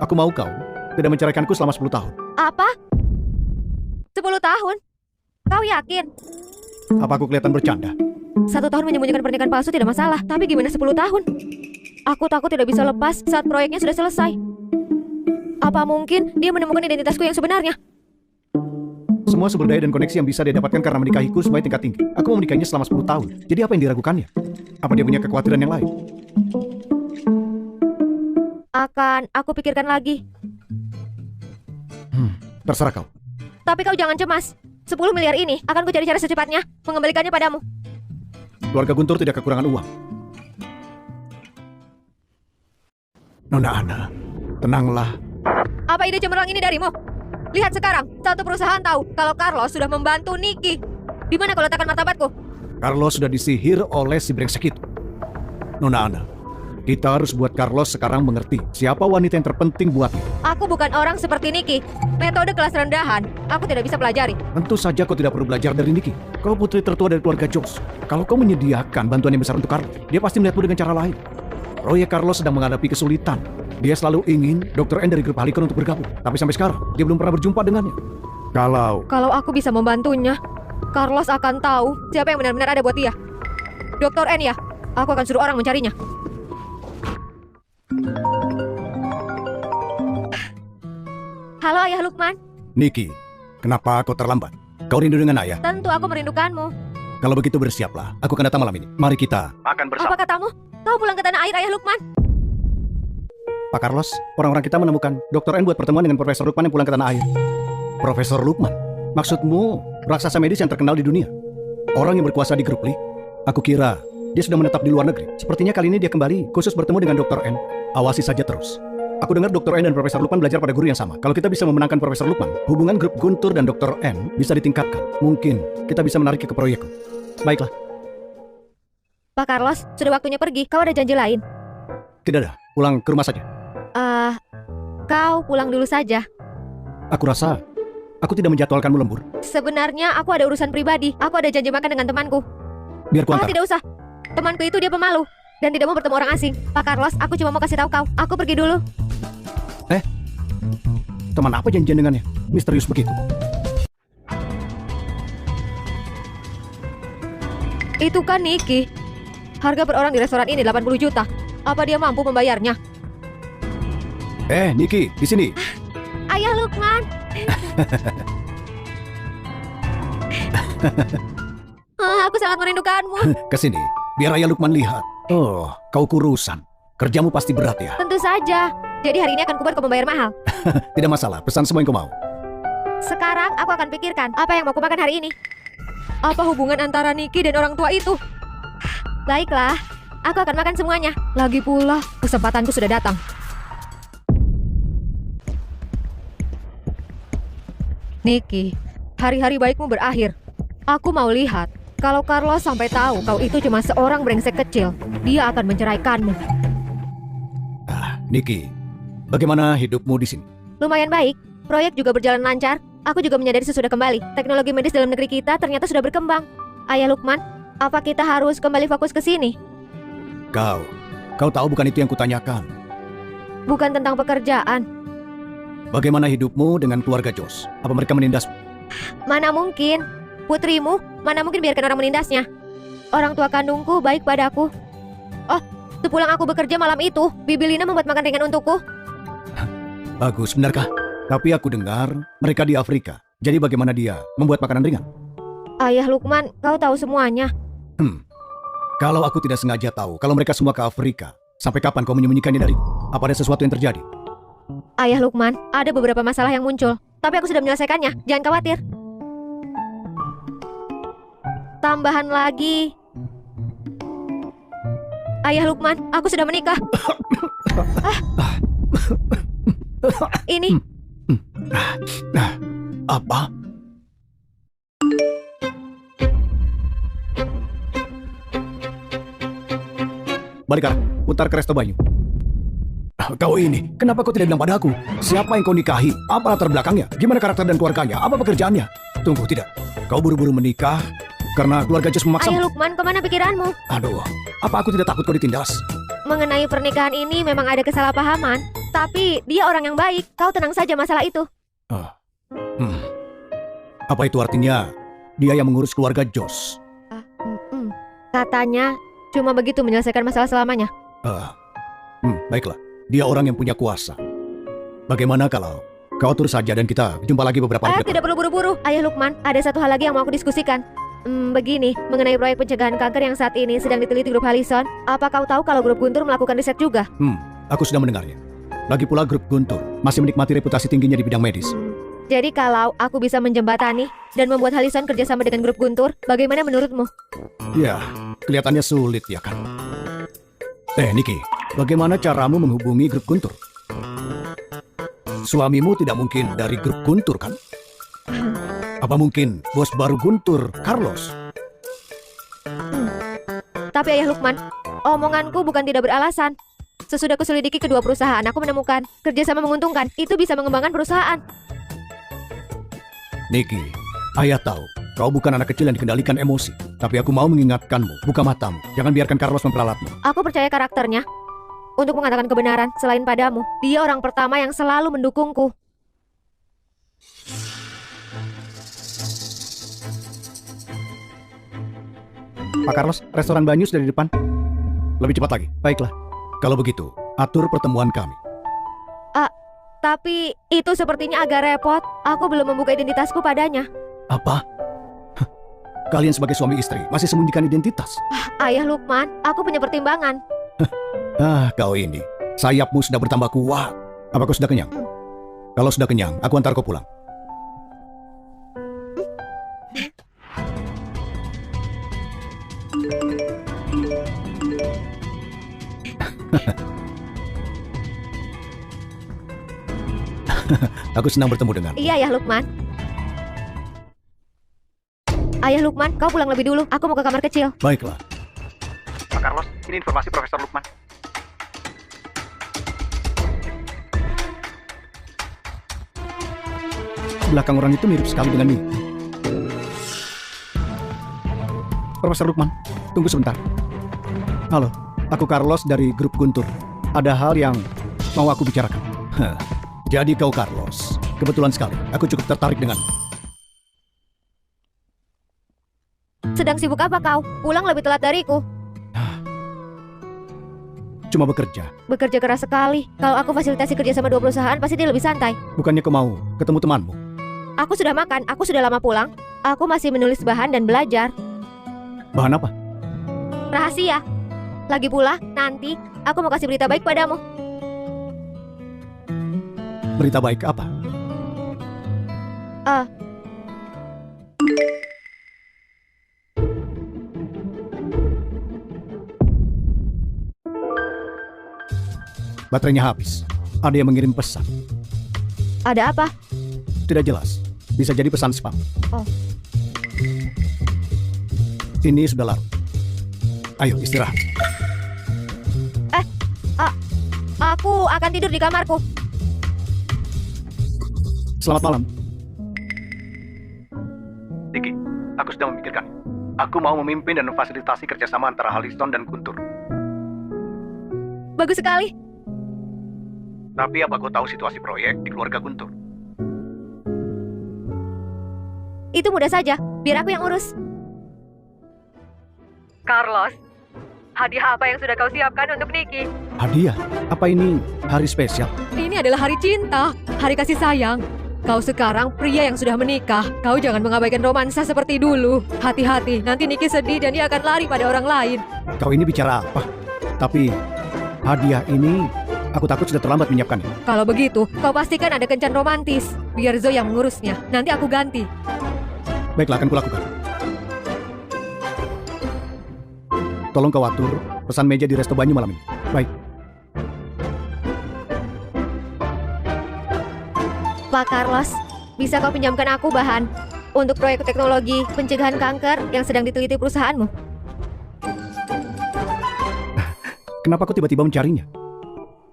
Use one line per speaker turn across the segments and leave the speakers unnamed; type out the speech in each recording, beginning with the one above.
Aku mau kau tidak menceraikanku selama 10 tahun.
Apa? 10 tahun? Kau yakin?
Apa aku kelihatan bercanda?
1 tahun menyembunyikan pernikahan palsu tidak masalah, tapi gimana 10 tahun? Aku takut tidak bisa lepas saat proyeknya sudah selesai. Apa mungkin dia menemukan identitasku yang sebenarnya?
Semua sumber daya dan koneksi yang bisa dia dapatkan karena menikahiku supaya tingkat tinggi. Aku mau menikahinya selama 10 tahun. Jadi apa yang diragukannya? Apa dia punya kekhawatiran yang lain?
Akan aku pikirkan lagi.
Terserah kau.
Tapi kau jangan cemas. 10 miliar ini akan ku cari cara secepatnya mengembalikannya padamu.
Keluarga Guntur tidak kekurangan uang. Nona Ana, tenanglah.
Apa ide cemerlang ini darimu? Lihat sekarang, satu perusahaan tahu kalau Carlos sudah membantu Nicky. Di mana kau letakkan martabatku?
Carlos sudah disihir oleh si brengsek itu. Nona Ana, kita harus buat Carlos sekarang mengerti siapa wanita yang terpenting buatnya.
Aku bukan orang seperti Nicky. Metode kelas rendahan, aku tidak bisa pelajari.
Tentu saja kau tidak perlu belajar dari Nicky. Kau putri tertua dari keluarga Jones. Kalau kau menyediakan bantuan yang besar untuk Carlos, dia pasti melihatmu dengan cara lain. Proyek Carlos sedang menghadapi kesulitan. Dia selalu ingin Dr. N dari grup Halicon untuk bergabung. Tapi sampai sekarang, dia belum pernah berjumpa dengannya. Kalau
aku bisa membantunya, Carlos akan tahu siapa yang benar-benar ada buat dia. Dr. N ya, aku akan suruh orang mencarinya. Halo Ayah Lukman.
Nicky, kenapa kau terlambat? Kau rindu dengan ayah?
Tentu aku merindukanmu.
Kalau begitu bersiaplah. Aku akan datang malam ini. Mari kita makan bersama.
Apa katamu? Kau pulang ke tanah air Ayah Lukman?
Pak Carlos, orang-orang kita menemukan Dr. N buat pertemuan dengan Profesor Lukman yang pulang ke tanah air. Profesor Lukman? Maksudmu raksasa medis yang terkenal di dunia? Orang yang berkuasa di grup Lee? Aku kira dia sudah menetap di luar negeri. Sepertinya kali ini dia kembali khusus bertemu dengan Dr. N. Awasi saja terus. Aku dengar Dr. N dan Profesor Lukman belajar pada guru yang sama. Kalau kita bisa memenangkan Profesor Lukman, hubungan grup Guntur dan Dr. N bisa ditingkatkan. Mungkin kita bisa menariknya ke proyekku. Baiklah.
Pak Carlos, sudah waktunya pergi. Kau ada janji lain?
Tidak ada. Pulang ke rumah saja.
Kau pulang dulu saja.
Aku rasa aku tidak menjadwalkanmu lembur.
Sebenarnya aku ada urusan pribadi. Aku ada janji makan dengan temanku.
Biar ku antar.
Tidak usah. Temanku itu dia pemalu dan tidak mau bertemu orang asing. Pak Carlos, aku cuma mau kasih tahu kau. Aku pergi dulu.
Teman apa janjian dengannya? Misterius begitu.
Itu kan Nicky. Harga per orang di restoran ini 80 juta. Apa dia mampu membayarnya?
Nicky, di sini.
Ayah Lukman. Aku sangat merindukanmu.
Kesini, biar Ayah Lukman lihat. Oh, kau kurusan. Kerjamu pasti berat ya.
Tentu saja. Jadi hari ini akan kubuat kau membayar mahal.
Tidak masalah, pesan semua yang kau mau.
Sekarang aku akan pikirkan apa yang mau kumakan hari ini. Apa hubungan antara Nicky dan orang tua itu? Baiklah, aku akan makan semuanya. Lagi pula, kesempatanku sudah datang. Nicky, hari-hari baikmu berakhir. Aku mau lihat, kalau Carlos sampai tahu kau itu cuma seorang brengsek kecil, dia akan menceraikanmu.
Nicky, bagaimana hidupmu di sini?
Lumayan baik, proyek juga berjalan lancar. Aku juga menyadari sesudah kembali, teknologi medis dalam negeri kita ternyata sudah berkembang. Ayah Lukman, apa kita harus kembali fokus ke sini?
Kau tahu bukan itu yang kutanyakan.
Bukan tentang pekerjaan.
Bagaimana hidupmu dengan keluarga Jos? Apa mereka menindasmu?
Mana mungkin. Putrimu, mana mungkin biarkan orang menindasnya. Orang tua kandungku baik padaku. Oh, sepulang aku bekerja malam itu, Bibi Lina membuat makan ringan untukku.
Bagus, benarkah? Tapi aku dengar mereka di Afrika. Jadi bagaimana dia membuat makanan ringan?
Ayah Lukman, kau tahu semuanya.
Kalau aku tidak sengaja tahu kalau mereka semua ke Afrika, sampai kapan kau menyembunyikannya dariku? Apa ada sesuatu yang terjadi?
Ayah Lukman, ada beberapa masalah yang muncul. Tapi aku sudah menyelesaikannya, jangan khawatir. Tambahan lagi. Ayah Lukman, aku sudah menikah. Ini.
Apa? Balik arah, putar ke Resto Banyu. Kau ini, kenapa kau tidak bilang padaku? Siapa yang kau nikahi? Apa latar belakangnya? Gimana karakter dan keluarganya? Apa pekerjaannya? Tunggu, tidak. Kau buru-buru menikah karena keluarga Jos memaksa.
Ayah Lukman, kemana pikiranmu?
Aduh, apa aku tidak takut kau ditindas?
Mengenai pernikahan ini memang ada kesalahpahaman. Tapi dia orang yang baik. Kau tenang saja masalah itu.
Ah, hmm. Apa itu artinya dia yang mengurus keluarga Josh?
Katanya cuma begitu menyelesaikan masalah selamanya.
Baiklah, dia orang yang punya kuasa. Bagaimana kalau kau atur saja dan kita jumpa lagi beberapa hari ke depan?
Tidak perlu buru-buru. Ayah Lukman, ada satu hal lagi yang mau aku diskusikan. Begini, mengenai proyek pencegahan kanker yang saat ini sedang diteliti grup Hallison. Apa kau tahu kalau grup Guntur melakukan riset juga?
Aku sudah mendengarnya. Lagi pula grup Guntur masih menikmati reputasi tingginya di bidang medis.
Jadi kalau aku bisa menjembatani dan membuat Hallison kerjasama dengan grup Guntur, bagaimana menurutmu?
Ya, kelihatannya sulit ya kan? Niki, bagaimana caramu menghubungi grup Guntur? Suamimu tidak mungkin dari grup Guntur kan? Apa mungkin bos baru Guntur, Carlos?
Tapi Ayah Lukman, omonganku bukan tidak beralasan. Sesudah kuselidiki kedua perusahaan, aku menemukan kerjasama menguntungkan. Itu bisa mengembangkan perusahaan.
Niki, ayah tahu kau bukan anak kecil yang dikendalikan emosi. Tapi aku mau mengingatkanmu, buka matamu. Jangan biarkan Carlos memperalatmu.
Aku percaya karakternya untuk mengatakan kebenaran selain padamu. Dia orang pertama yang selalu mendukungku.
Pak Carlos, restoran Banyu sudah di depan. Lebih cepat lagi. Baiklah. Kalau begitu, atur pertemuan kami.
Tapi itu sepertinya agak repot. Aku belum membuka identitasku padanya.
Apa? Kalian sebagai suami istri masih sembunyikan identitas?
Ayah Lukman, aku punya pertimbangan.
Kau ini. Sayapmu sudah bertambah kuat. Apa kau sudah kenyang? Kalau sudah kenyang, aku antar kau pulang. Aku senang bertemu dengan.
Iya, Ayah Lukman. Ayah Lukman, kau pulang lebih dulu. Aku mau ke kamar kecil.
Baiklah. Pak Carlos, ini informasi Profesor Lukman. Belakang orang itu mirip sekali dengan ini. Profesor Lukman, tunggu sebentar. Halo, aku Carlos dari grup Guntur. Ada hal yang mau aku bicarakan. Jadi kau Carlos, kebetulan sekali. Aku cukup tertarik denganmu.
Sedang sibuk apa kau? Pulang lebih telat dariku.
Cuma bekerja.
Bekerja keras sekali. Kalau aku fasilitasi kerja sama dua perusahaan, pasti dia lebih santai.
Bukannya kau mau ketemu temanmu?
Aku sudah makan, aku sudah lama pulang. Aku masih menulis bahan dan belajar.
Bahan apa?
Rahasia. Lagi pula, nanti aku mau kasih berita baik padamu.
Berita baik apa? Baterainya habis. Ada yang mengirim pesan.
Ada apa?
Tidak jelas. Bisa jadi pesan spam.
Oh.
Ini sudah larut. Ayo istirahat.
Aku akan tidur di kamarku.
Selamat malam. Diki, aku sudah memikirkan. Aku mau memimpin dan memfasilitasi kerjasama antara Hallison dan Guntur.
Bagus sekali.
Tapi apa kau tahu situasi proyek di keluarga Guntur?
Itu mudah saja. Biar aku yang urus. Carlos, hadiah apa yang sudah kau siapkan untuk Niki?
Hadiah? Apa ini hari spesial?
Ini adalah hari cinta, hari kasih sayang. Kau sekarang pria yang sudah menikah. Kau jangan mengabaikan romansa seperti dulu. Hati-hati, nanti Niki sedih dan dia akan lari pada orang lain.
Kau ini bicara apa? Tapi hadiah ini aku takut sudah terlambat menyiapkannya.
Kalau begitu, kau pastikan ada kencan romantis. Biar Zoe yang mengurusnya. Nanti aku ganti.
Baiklah, akan kulakukan. Tolong kau atur pesan meja di Resto Banyu malam ini. Baik.
Pak Carlos, bisa kau pinjamkan aku bahan untuk proyek teknologi pencegahan kanker yang sedang diteliti perusahaanmu?
Kenapa kau tiba-tiba mencarinya?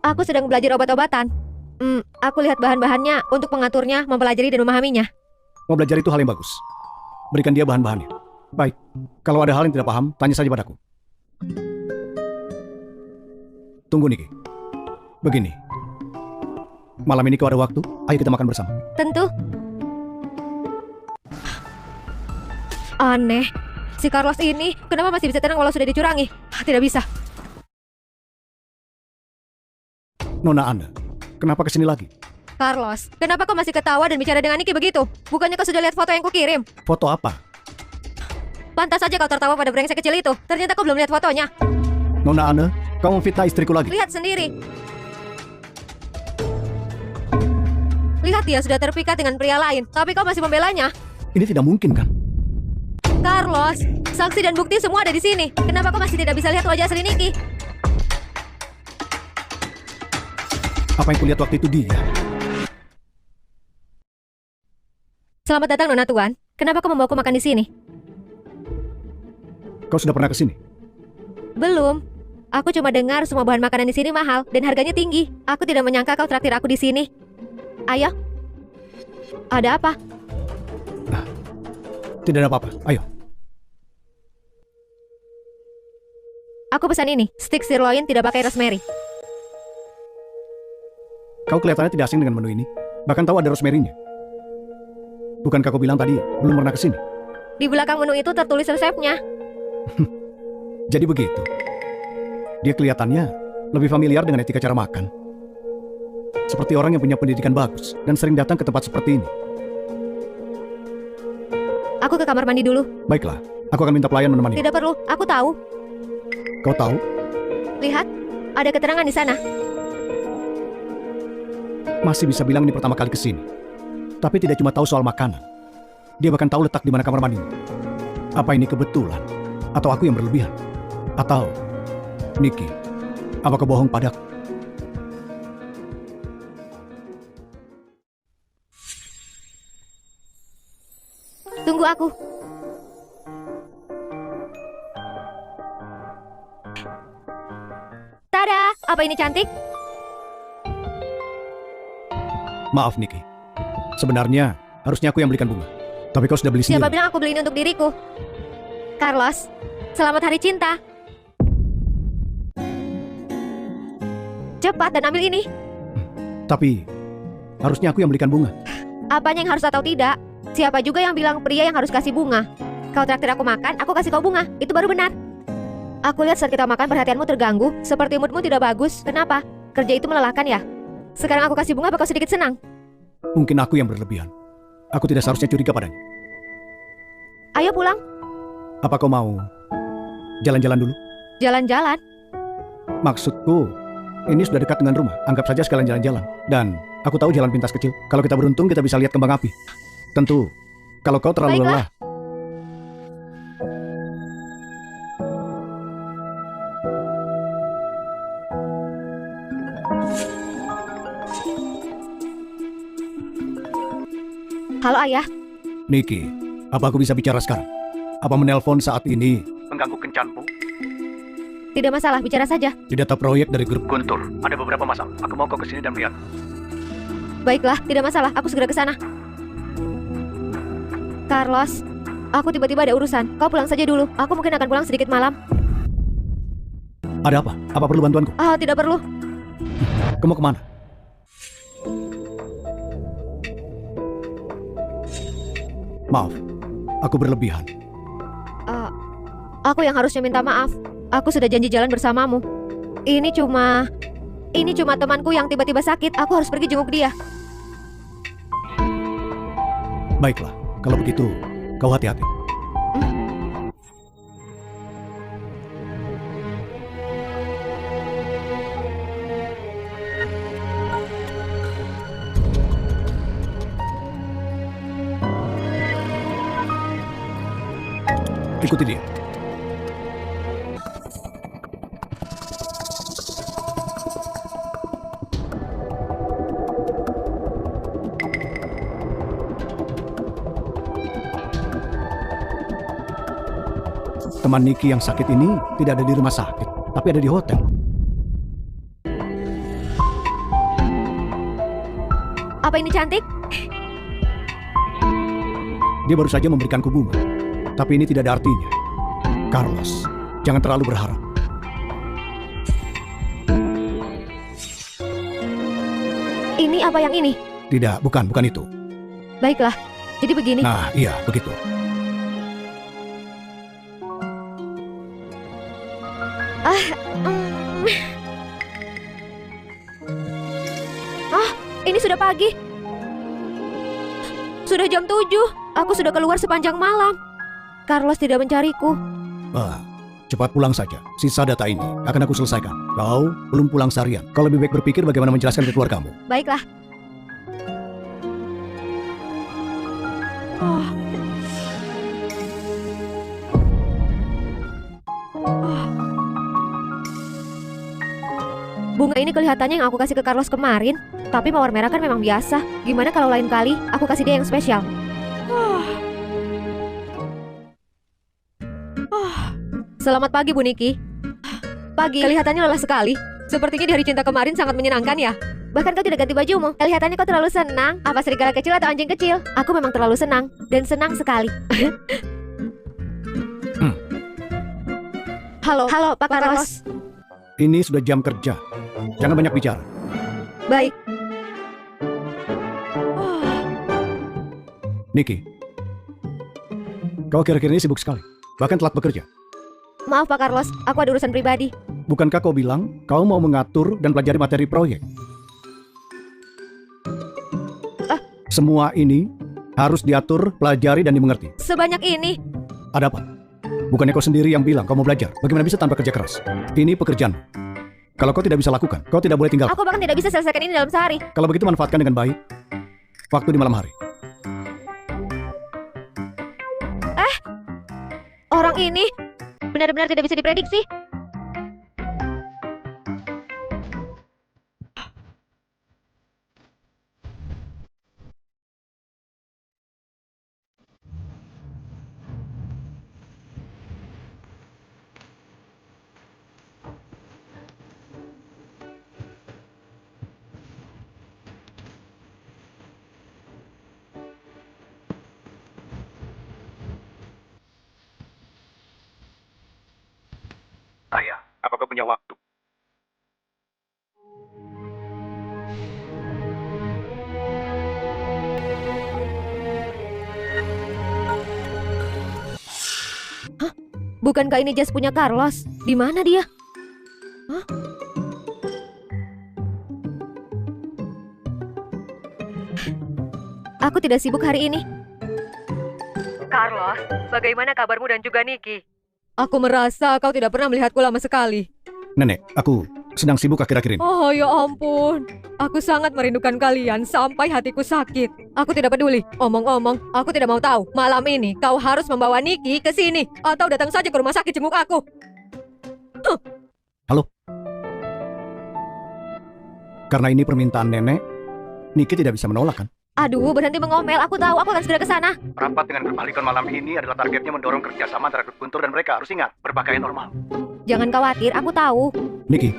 Aku sedang belajar obat-obatan. Aku lihat bahan-bahannya untuk mengaturnya, mempelajari dan memahaminya.
Mau belajar itu hal yang bagus. Berikan dia bahan-bahannya. Baik, kalau ada hal yang tidak paham, tanya saja padaku. Tunggu Niki. Begini, Malam ini kau ada waktu? Ayo kita makan bersama.
Tentu. Aneh. Si Carlos ini kenapa masih bisa tenang walau sudah dicurangi? Tidak bisa.
Nona Ana, kenapa kesini lagi?
Carlos, kenapa kau masih ketawa dan bicara dengan Niki begitu? Bukannya kau sudah lihat foto yang kukirim?
Foto apa?
Pantas saja kau tertawa pada brengsek kecil itu. Ternyata kau belum lihat fotonya.
Nona Ana, kau memfitnah istriku lagi.
Lihat sendiri. Lihat, dia sudah terpikat dengan pria lain, tapi kau masih membelanya.
Ini tidak mungkin kan?
Carlos, saksi dan bukti semua ada di sini. Kenapa kau masih tidak bisa lihat wajah asli Niki?
Apa yang kulihat waktu itu dia?
Selamat datang Nona Tuan. Kenapa kau membawaku makan di sini?
Kau sudah pernah kesini?
Belum. Aku cuma dengar semua bahan makanan di sini mahal dan harganya tinggi. Aku tidak menyangka kau traktir aku di sini. Ayo. Ada apa?
Tidak ada apa-apa, ayo.
Aku pesan ini, steak sirloin tidak pakai rosemary.
Kau kelihatannya tidak asing dengan menu ini. Bahkan tahu ada rosemary-nya. Bukankah kau bilang tadi belum pernah kesini?
Di belakang menu itu tertulis resepnya.
Jadi begitu. Dia kelihatannya lebih familiar dengan etika cara makan. Seperti orang yang punya pendidikan bagus dan sering datang ke tempat seperti ini.
Aku ke kamar mandi dulu.
Baiklah, aku akan minta pelayan menemani.
Tidak perlu, aku tahu.
Kau tahu?
Lihat, ada keterangan di sana.
Masih bisa bilang ini pertama kali kesini. Tapi tidak cuma tahu soal makanan. Dia bahkan tahu letak di mana kamar mandi. Apa ini kebetulan? Atau aku yang berlebihan? Atau, Niki, apa kau bohong padaku?
Tunggu aku. Tada, apa ini cantik?
Maaf, Niki. Sebenarnya, harusnya aku yang belikan bunga. Tapi kau sudah beli
Siapa
sendiri.
bilang aku beli ini untuk diriku? Carlos, selamat hari cinta. Cepat dan ambil ini.
Tapi, harusnya aku yang belikan bunga.
Apanya yang harus atau tidak? Siapa juga yang bilang pria yang harus kasih bunga? Kau traktir aku makan, aku kasih kau bunga. Itu baru benar. Aku lihat saat kita makan perhatianmu terganggu, seperti moodmu tidak bagus. Kenapa? Kerja itu melelahkan ya? Sekarang aku kasih bunga, apa kau sedikit senang?
Mungkin aku yang berlebihan. Aku tidak seharusnya curiga padanya.
Ayo pulang.
Apa kau mau jalan-jalan dulu?
Jalan-jalan.
Maksudku, ini sudah dekat dengan rumah. Anggap saja sekalian jalan-jalan. Dan aku tahu jalan pintas kecil. Kalau kita beruntung, kita bisa lihat kembang api. Tentu, kalau kau terlalu
Baiklah.
lelah.
Halo ayah.
Niki, apa aku bisa bicara sekarang? Apa menelpon saat ini mengganggu kencanmu?
Tidak masalah, bicara saja.
Di data proyek dari grup Guntur, ada beberapa masalah. Aku mau kau kesini dan melihat.
Baiklah, tidak masalah, aku segera ke sana. Carlos, aku tiba-tiba ada urusan. Kau pulang saja dulu. Aku mungkin akan pulang sedikit malam.
Ada apa? Apa perlu bantuanku?
Ah, tidak perlu.
Kau mau kemana? Maaf, aku berlebihan.
Aku yang harusnya minta maaf. Aku sudah janji jalan bersamamu. Ini cuma temanku yang tiba-tiba sakit. Aku harus pergi jenguk dia.
Baiklah, kalau begitu, kau hati-hati. Ikuti dia. Teman Niki yang sakit ini tidak ada di rumah sakit, tapi ada di hotel.
Apa ini cantik?
Dia baru saja memberikanku bunga, tapi ini tidak ada artinya. Carlos, jangan terlalu berharap.
Ini apa yang ini?
Tidak, bukan itu.
Baiklah, jadi begini.
Nah, iya, begitu.
Hmm. Ini sudah pagi. Sudah jam 7. Aku sudah keluar sepanjang malam. Carlos tidak mencariku.
Cepat pulang saja. Sisa data ini akan aku selesaikan. Kau belum pulang seharian. Kau lebih baik berpikir bagaimana menjelaskan ke keluargamu.
Baiklah. Bunga ini kelihatannya yang aku kasih ke Carlos kemarin. Tapi mawar merah kan memang biasa. Gimana kalau lain kali aku kasih dia yang spesial? Selamat pagi, Bu Niki. Pagi. Kelihatannya lelah sekali. Sepertinya di hari cinta kemarin sangat menyenangkan ya. Bahkan kau tidak ganti bajumu. Kelihatannya kau terlalu senang. Apa serigala kecil atau anjing kecil? Aku memang terlalu senang. Dan senang sekali. Halo, Pak Carlos.
Ini sudah jam kerja. Jangan banyak bicara.
Baik.
Niki, kau akhir-akhir ini sibuk sekali. Bahkan telat bekerja.
Maaf Pak Carlos, aku ada urusan pribadi.
Bukankah kau bilang kau mau mengatur dan pelajari materi proyek? Semua ini harus diatur, pelajari, dan dimengerti.
Sebanyak ini?
Ada apa? Bukannya kau sendiri yang bilang kau mau belajar? Bagaimana bisa tanpa kerja keras? Ini pekerjaan. Kalau kau tidak bisa lakukan, kau tidak boleh tinggal.
Aku bahkan tidak bisa selesaikan ini dalam sehari.
Kalau begitu manfaatkan dengan baik waktu di malam hari.
Orang ini benar-benar tidak bisa diprediksi.
Ayah, apakah punya waktu?
Bukankah ini jas punya Carlos? Di mana dia? Hah? Aku tidak sibuk hari ini. Carlos, bagaimana kabarmu dan juga Niki? Aku merasa kau tidak pernah melihatku lama sekali.
Nenek, aku sedang sibuk akhir-akhir ini.
Oh ya ampun, aku sangat merindukan kalian sampai hatiku sakit. Aku tidak peduli. Omong-omong, aku tidak mau tahu. Malam ini kau harus membawa Niki ke sini atau datang saja ke rumah sakit jenguk aku.
Halo? Karena ini permintaan nenek, Niki tidak bisa menolak kan?
Aduh, berhenti mengomel. Aku tahu, aku akan segera ke sana.
Rapat dengan grup ahli malam ini adalah targetnya mendorong kerjasama antara grup Guntur dan mereka. Harus ingat, berpakaian normal.
Jangan khawatir, aku tahu.
Niki,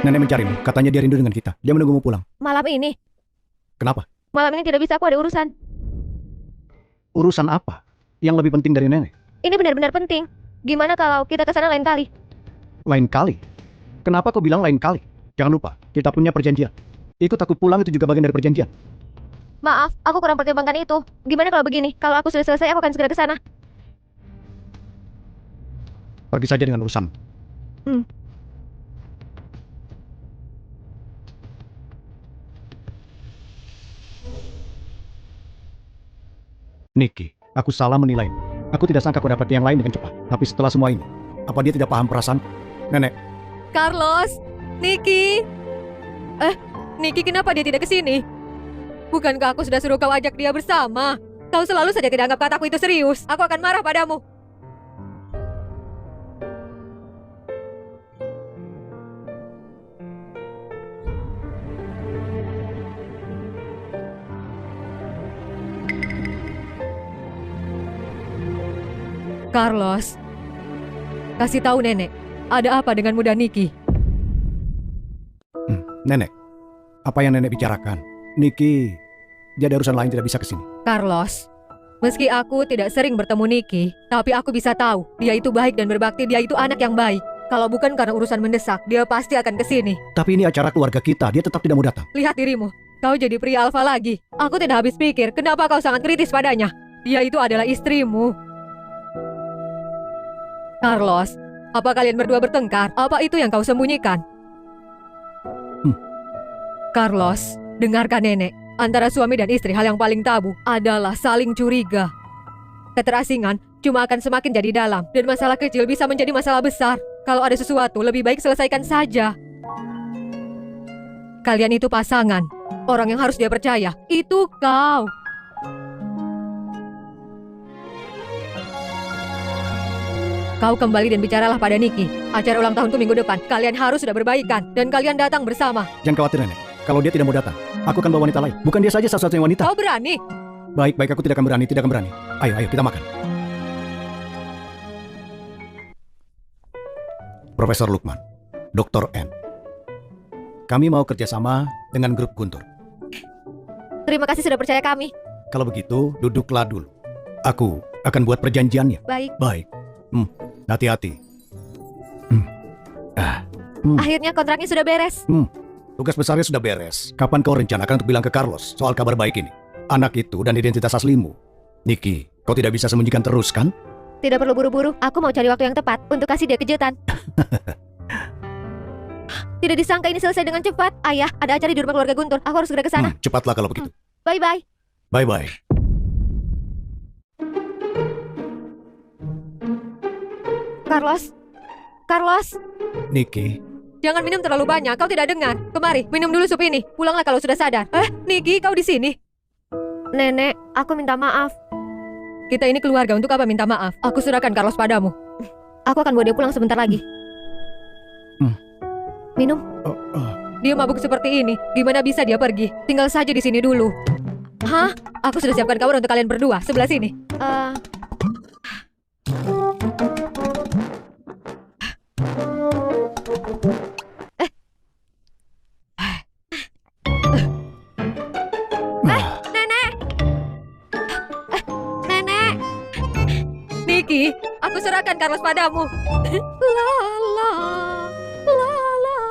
nenek mencarimu. Katanya dia rindu dengan kita. Dia menunggumu pulang.
Malam ini?
Kenapa?
Malam ini tidak bisa, aku ada urusan.
Urusan apa? Yang lebih penting dari nenek?
Ini benar-benar penting. Gimana kalau kita ke sana lain kali?
Lain kali? Kenapa kau bilang lain kali? Jangan lupa, kita punya perjanjian. Ikut aku pulang itu juga bagian dari perjanjian.
Maaf, aku kurang pertimbangkan itu. Gimana kalau begini? Kalau aku sudah selesai, aku akan segera ke sana.
Pergi saja dengan urusan. Niki, aku salah menilai. Aku tidak sangka kau dapat yang lain dengan cepat. Tapi setelah semua ini, apa dia tidak paham perasaan? Nenek.
Carlos, Niki. Niki, kenapa dia tidak ke sini? Bukankah aku sudah suruh kau ajak dia bersama? Kau selalu saja tidak anggap kataku itu serius. Aku akan marah padamu. Carlos, kasih tahu nenek, ada apa dengan muda Niki?
Nenek, apa yang nenek bicarakan? Niki, dia ada urusan lain tidak bisa ke sini.
Carlos, meski aku tidak sering bertemu Niki, tapi aku bisa tahu dia itu baik dan berbakti, dia itu anak yang baik.
Kalau bukan karena urusan mendesak, dia pasti akan kesini.
Tapi ini acara keluarga kita, dia tetap tidak mau datang.
Lihat dirimu, kau jadi pria alfa lagi. Aku tidak habis pikir, kenapa kau sangat kritis padanya. Dia itu adalah istrimu. Carlos, apa kalian berdua bertengkar? Apa itu yang kau sembunyikan? Carlos, dengarkan nenek. Antara suami dan istri hal yang paling tabu adalah saling curiga. Keterasingan cuma akan semakin jadi dalam, dan masalah kecil bisa menjadi masalah besar. Kalau ada sesuatu, lebih baik selesaikan saja. Kalian itu pasangan. Orang yang harus dia percaya, itu kau. Kau kembali dan bicaralah pada Niki. Acara ulang tahunku minggu depan. Kalian harus sudah berbaikan, dan kalian datang bersama.
Jangan khawatir, Nenek. Kalau dia tidak mau datang, aku akan bawa wanita lain. Bukan dia saja satu-satunya wanita.
Kau berani?
Baik, aku tidak akan berani, Ayo, kita makan. Profesor Lukman, Dr. N. Kami mau kerjasama dengan grup Guntur.
Terima kasih sudah percaya kami.
Kalau begitu, duduklah dulu. Aku akan buat perjanjiannya.
Baik.
Baik. Hati-hati.
Akhirnya kontraknya sudah beres.
Tugas besarnya sudah beres. Kapan kau rencanakan untuk bilang ke Carlos soal kabar baik ini? Anak itu dan identitas aslimu. Niki, kau tidak bisa sembunyikan terus, kan?
Tidak perlu buru-buru. Aku mau cari waktu yang tepat untuk kasih dia kejutan. Tidak disangka ini selesai dengan cepat. Ayah, ada acara di rumah keluarga Guntur. Aku harus segera ke sana.
Cepatlah kalau begitu.
Bye-bye.
Bye-bye.
Carlos.
Niki,
Jangan minum terlalu banyak, kau tidak dengar. Kemari, minum dulu sup ini. Pulanglah kalau sudah sadar. Niki, kau di sini.
Nenek, aku minta maaf.
Kita ini keluarga, untuk apa minta maaf? Aku serahkan Carlos padamu.
Aku akan bawa dia pulang sebentar lagi. Minum.
Dia mabuk seperti ini, gimana bisa dia pergi? Tinggal saja di sini dulu. Hah? Aku sudah siapkan kamar untuk kalian berdua, sebelah sini. Niki, aku serahkan Carlos padamu. La la la la.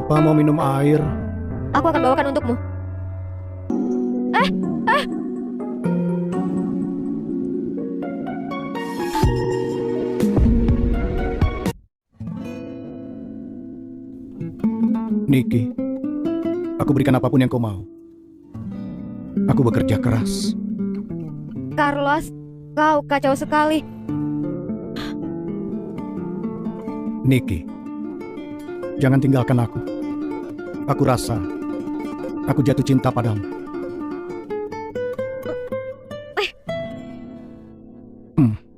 apa mau minum air?
Aku akan bawakan untukmu.
Niki, aku berikan apapun yang kau mau. Aku bekerja keras.
Carlos, kau kacau sekali.
Niki, jangan tinggalkan aku. Aku rasa aku jatuh cinta padamu.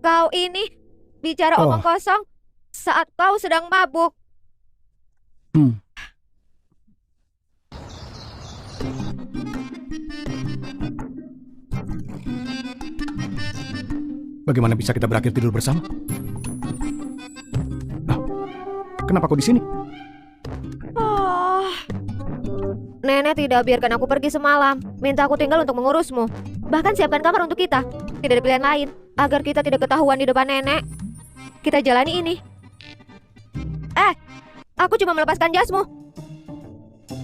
Kau ini bicara omong kosong saat kau sedang mabuk.
Bagaimana bisa kita berakhir tidur bersama? Kenapa kau di sini?
Nenek tidak biarkan aku pergi semalam. Minta aku tinggal untuk mengurusmu. Bahkan siapkan kamar untuk kita. Tidak ada pilihan lain. Agar kita tidak ketahuan di depan nenek. Kita jalani ini. Aku cuma melepaskan jasmu.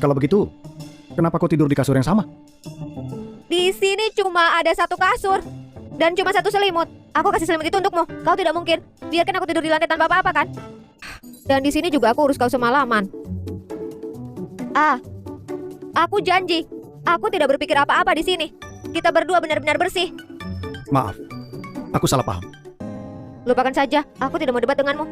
Kalau begitu, kenapa kau tidur di kasur yang sama?
Di sini cuma ada satu kasur. Dan cuma satu selimut. Aku kasih selimut itu untukmu. Kau tidak mungkin biarkan aku tidur di lantai tanpa apa-apa, kan? Dan di sini juga aku urus kau semalaman. Aku janji, aku tidak berpikir apa-apa di sini. Kita berdua benar-benar bersih.
Maaf, aku salah paham.
Lupakan saja, aku tidak mau debat denganmu.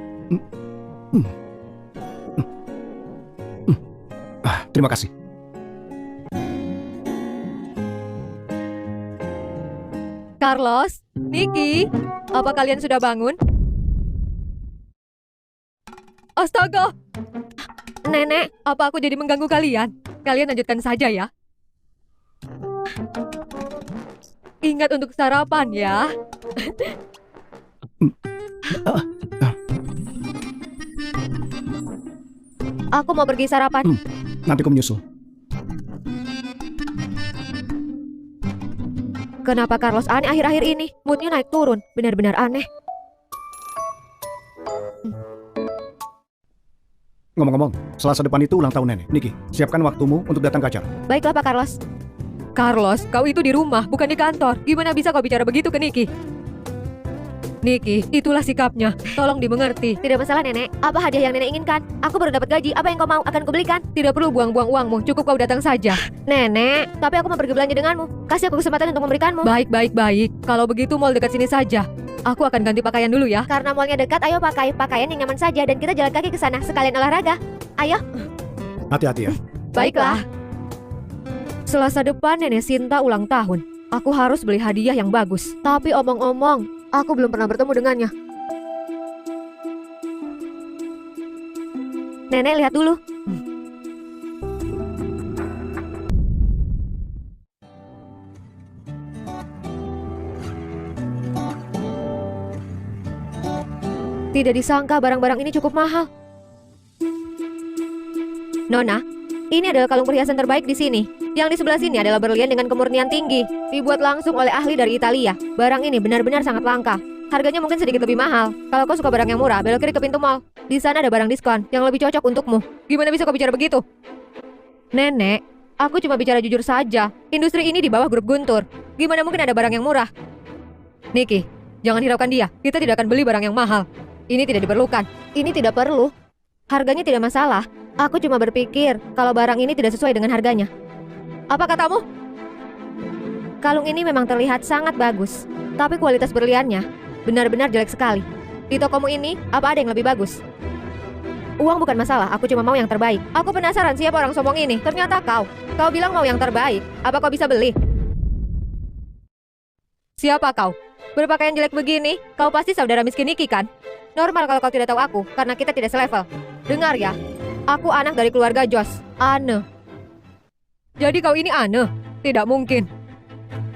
Terima kasih.
Carlos, Niki, apa kalian sudah bangun? Astaga,
Nenek,
apa aku jadi mengganggu kalian? Kalian lanjutkan saja ya. Ingat untuk sarapan ya.
Aku mau pergi sarapan.
Nanti aku menyusul.
Kenapa Carlos aneh akhir-akhir ini? Moodnya naik turun, benar-benar aneh.
Ngomong-ngomong, Selasa depan itu ulang tahun nenek. Niki, siapkan waktumu untuk datang ke acara.
Baiklah Pak Carlos.
Carlos, kau itu di rumah, bukan di kantor. Gimana bisa kau bicara begitu ke Niki? Niki, itulah sikapnya. Tolong dimengerti.
Tidak masalah nenek. Apa hadiah yang nenek inginkan? Aku baru dapat gaji. Apa yang kau mau akan kubelikan.
Tidak perlu buang-buang uangmu, cukup kau datang saja.
Nenek, tapi aku mau pergi belanja denganmu. Kasih aku kesempatan untuk memberikanmu.
Baik. Kalau begitu mall dekat sini saja. Aku akan ganti pakaian dulu ya.
Karena mallnya dekat, ayo pakai pakaian yang nyaman saja dan kita jalan kaki ke sana sekalian olahraga. Ayo.
Hati-hati ya.
Baiklah.
Selasa depan Nenek Sinta ulang tahun. Aku harus beli hadiah yang bagus.
Tapi omong-omong, aku belum pernah bertemu dengannya. Nenek lihat dulu. Tidak disangka barang-barang ini cukup mahal. Nona, ini adalah kalung perhiasan terbaik di sini. Yang di sebelah sini adalah berlian dengan kemurnian tinggi. Dibuat langsung oleh ahli dari Italia. Barang ini benar-benar sangat langka. Harganya mungkin sedikit lebih mahal. Kalau kau suka barang yang murah, belok kiri ke pintu mall. Di sana ada barang diskon yang lebih cocok untukmu.
Gimana bisa kau bicara begitu?
Nenek, aku cuma bicara jujur saja. Industri ini di bawah grup Guntur. Gimana mungkin ada barang yang murah?
Niki, jangan hiraukan dia. Kita tidak akan beli barang yang mahal. Ini tidak diperlukan.
Ini tidak perlu. Harganya tidak masalah. Aku cuma berpikir kalau barang ini tidak sesuai dengan harganya. Apa katamu? Kalung ini memang terlihat sangat bagus, tapi kualitas berliannya benar-benar jelek sekali. Di tokomu ini, apa ada yang lebih bagus? Uang bukan masalah, aku cuma mau yang terbaik. Aku penasaran siapa orang sombong ini. Ternyata kau. Kau bilang mau yang terbaik. Apa kau bisa beli?
Siapa kau? Berpakaian jelek begini, kau pasti saudara miskin Niki kan?
Normal kalau kau tidak tahu aku, karena kita tidak selevel. Dengar ya, aku anak dari keluarga Jos, Anne.
Jadi kau ini Anne? Tidak mungkin.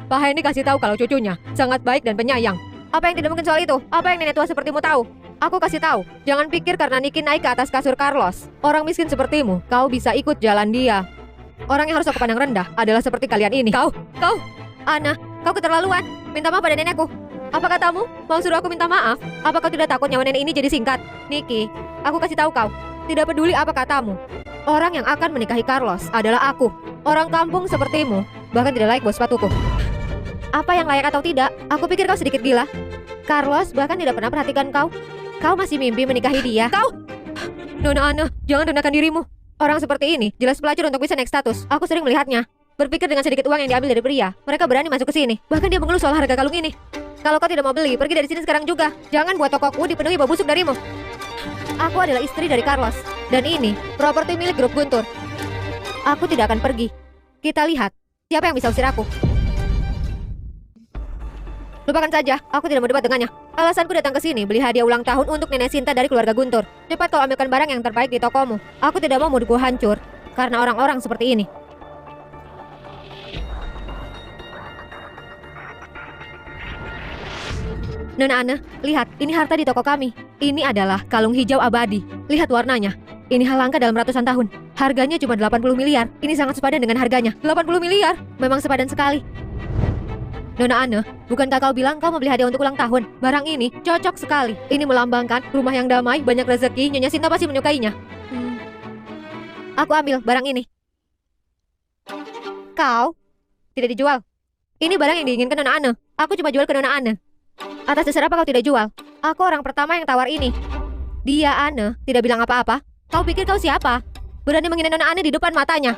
Pak Henry kasih tahu kalau cucunya sangat baik dan penyayang.
Apa yang tidak mungkin soal itu? Apa yang nenek tua sepertimu tahu? Aku kasih taau, jangan pikir karena Niki naik ke atas kasur Carlos, orang miskin sepertimu, kau bisa ikut jalan dia. Orang yang harus aku pandang rendah adalah seperti kalian ini.
Kau,
Ana, kau keterlaluan. Minta maaf pada nenekku. Apa katamu? Mau suruh aku minta maaf? Apa kau tidak takut nyawa nenek ini jadi singkat? Niki, aku kasih tahu kau. Tidak peduli apa katamu. Orang yang akan menikahi Carlos adalah aku. Orang kampung sepertimu, bahkan tidak layak buat sepatuku. Apa yang layak atau tidak? Aku pikir kau sedikit gila. Carlos bahkan tidak pernah perhatikan kau. Kau masih mimpi menikahi dia.
Kau! Nona Ana, jangan rendahkan dirimu.
Orang seperti ini jelas pelacur untuk bisa naik status. Aku sering melihatnya. Berpikir dengan sedikit uang yang diambil dari pria, mereka berani masuk ke sini. Bahkan dia mengeluh soal harga kalung ini. Kalau kau tidak mau beli, pergi dari sini sekarang juga. Jangan buat tokoku dipenuhi bau busuk darimu. Aku adalah istri dari Carlos. Dan ini properti milik grup Guntur. Aku tidak akan pergi. Kita lihat, siapa yang bisa usir aku. Lupakan saja, aku tidak mau debat dengannya. Alasanku datang ke sini beli hadiah ulang tahun untuk nenek Sinta dari keluarga Guntur. Cepat kau ambilkan barang yang terbaik di tokomu. Aku tidak mau moodku hancur karena orang-orang seperti ini. Nona Ana, lihat, ini harta di toko kami. Ini adalah kalung hijau abadi. Lihat warnanya. Ini hal langka dalam ratusan tahun. Harganya cuma 80 miliar. Ini sangat sepadan dengan harganya. 80 miliar? Memang sepadan sekali. Nona Ana, bukankah kau bilang kau mau beli hadiah untuk ulang tahun? Barang ini cocok sekali. Ini melambangkan rumah yang damai, banyak rezeki. Nyonya Sinta pasti menyukainya. Aku ambil barang ini. Kau? Tidak dijual. Ini barang yang diinginkan Nona Ana. Aku cuma jual ke Nona Ana. Atas dasar apa kau tidak jual? Aku orang pertama yang tawar ini. Dia Anne tidak bilang apa-apa. Kau pikir kau siapa? Berani menghina Nona Anne di depan matanya.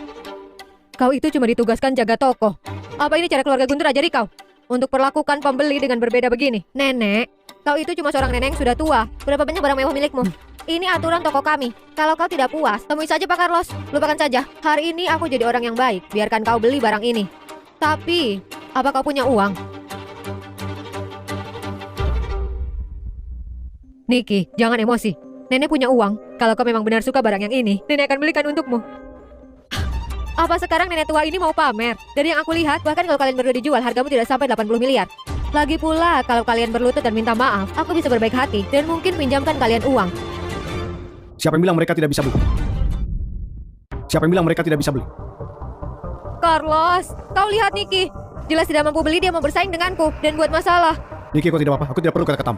Kau itu cuma ditugaskan jaga toko. Apa ini cara keluarga Guntur ajari kau? Untuk perlakukan pembeli dengan berbeda begini?
Nenek, kau itu cuma seorang nenek yang sudah tua. Berapa banyak barang mewah milikmu? Ini aturan toko kami. Kalau kau tidak puas, temui saja Pak Carlos. Lupakan saja. Hari ini aku jadi orang yang baik. Biarkan kau beli barang ini. Tapi, apa kau punya uang?
Niki, jangan emosi. Nenek punya uang. Kalau kau memang benar suka barang yang ini, nenek akan belikan untukmu.
Apa sekarang nenek tua ini mau pamer? Dari yang aku lihat, bahkan kalau kalian berdua dijual, hargamu tidak sampai 80 miliar. Lagi pula, kalau kalian berlutut dan minta maaf, aku bisa berbaik hati dan mungkin pinjamkan kalian uang.
Siapa yang bilang mereka tidak bisa beli? Siapa yang bilang mereka tidak bisa beli?
Carlos, kau lihat Niki. Jelas tidak mampu beli, dia mau bersaing denganku dan buat masalah.
Niki, kau tidak apa-apa. Aku tidak perlu kata-katamu.